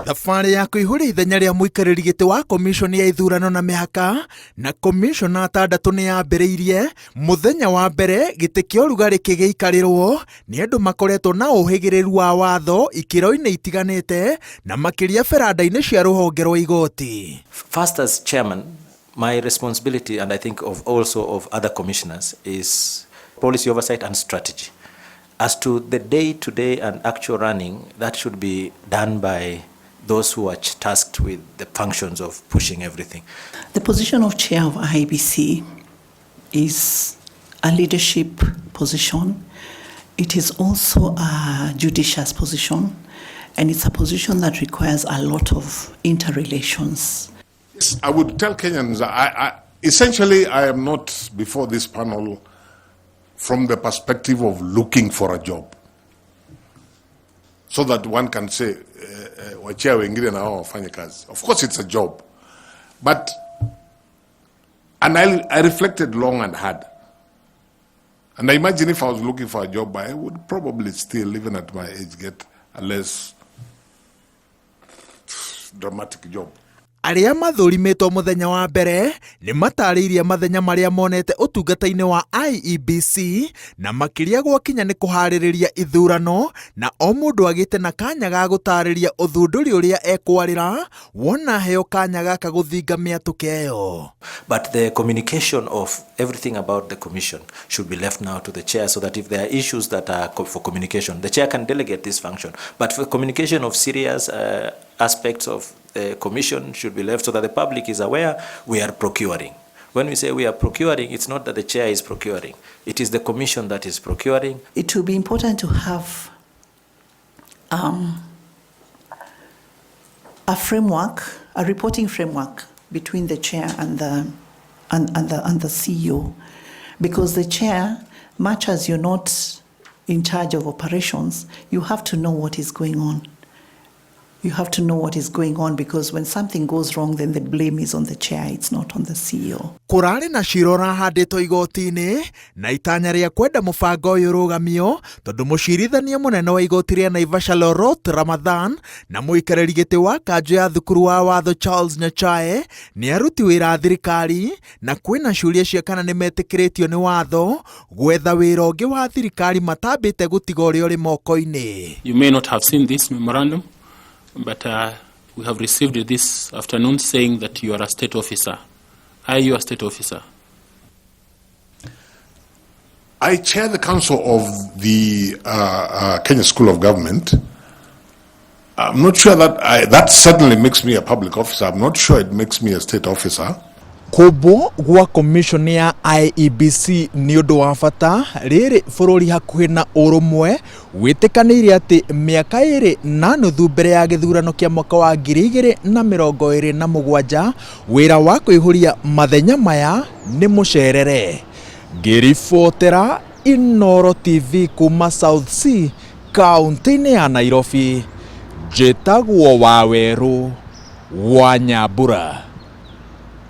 Thabarĩ ya kũihũria ithenya rĩa mũikarĩri gĩtĩ wa komiconi ya ithurano na mĩhaka na komicona atandatũ nĩ yambĩrĩirie. Mũthenya wa mbere gĩtĩ kĩa ũrugarĩ kĩgĩikarĩrwo nĩ andũ makoretwo na ũhĩgĩrĩru wa watho ikĩro-inĩ itiganĩte na makĩria beranda-inĩ cia rũhonge rwa igoti. First, as chairman, my responsibility, and I think also of other commissioners, is policy oversight and strategy. As to the day-to-day and actual running, that should be done by those who are tasked with the functions of pushing everything. The position of chair of IEBC is a leadership position. It is also a judicious position, and it's a position that requires a lot of interrelations. I would tell Kenyans, essentially I am not before this panel from the perspective of looking for a job, so that one can say, of course it's a job, but, and I reflected long and hard, and I imagine if I was looking for a job, I would probably still, even at my age, get a less dramatic job. Arĩa mathũrimĩtwo mũthenya wa mbere nĩ matarĩirie mathenya marĩa monete ũtungata-inĩ wa IEBC na makĩria gwakinya nĩ kũharĩrĩria ithurano, na o mũndũ agĩte na kanya ga gũtarĩria ũthundũri ũrĩa ekwarĩra wona heo kanya gaka gũthinga mĩatũka ĩyo. But the communication of everything about the commission should be left now to the chair, so that if there are issues that are for communication, the chair can delegate this function. But for communication of serious aspects of the commission should be left so that the public is aware we are procuring. When we say we are procuring, it's not that the chair is procuring. It is the commission that is procuring. It will be important to have a framework, a reporting framework between the chair and the CEO, because the chair, much as you're not in charge of operations, you have to know what is going on. You have to know what is going on, because when something goes wrong, then the blame is on the chair, it's not on the CEO. Kũrarĩ na cira ũrahandĩtwo igoti-inĩ na itanya rĩa kwenda mũbango ũyũ ũrũgamio, tondũ mũcirithania mũnene wa igoti rĩa Naivasha Lorot Ramadhan na mũikarĩri gĩtĩ wa kanjũ ya thukuru wa watho Charles Nyachae nĩ aruti wĩra thirikari, na kwĩna ciũria cia kana nĩ metĩkĩrĩtio nĩ watho gwetha wĩra ũngĩ wa thirikari matambĩte gũtiga ũrĩa ũrĩ moko-inĩ. You may not have seen this memorandum, but we have received it this afternoon saying that you are a state officer. Are you a state officer? I chair the council of the Kenya School of Government. I'm not sure that that certainly makes me a public officer. I'm not sure it makes me a state officer. Kũmbwo gwa komiconi ya IEBC nĩ ũndũ wa bata rĩrĩ bũrũri hakuhĩ na ũrũmwe wĩtĩkanĩire atĩ mĩaka ĩrĩ na nuthu mbere ya gĩthurano kĩa mwaka wa 2027 wĩra wa kũihũria mathenya maya nĩ mũcerere. Ngĩribotera Inooro TV kuma South Sea, kaunti-inĩ ya Nairobi, njĩtagwo wa werũ wa Nyambura.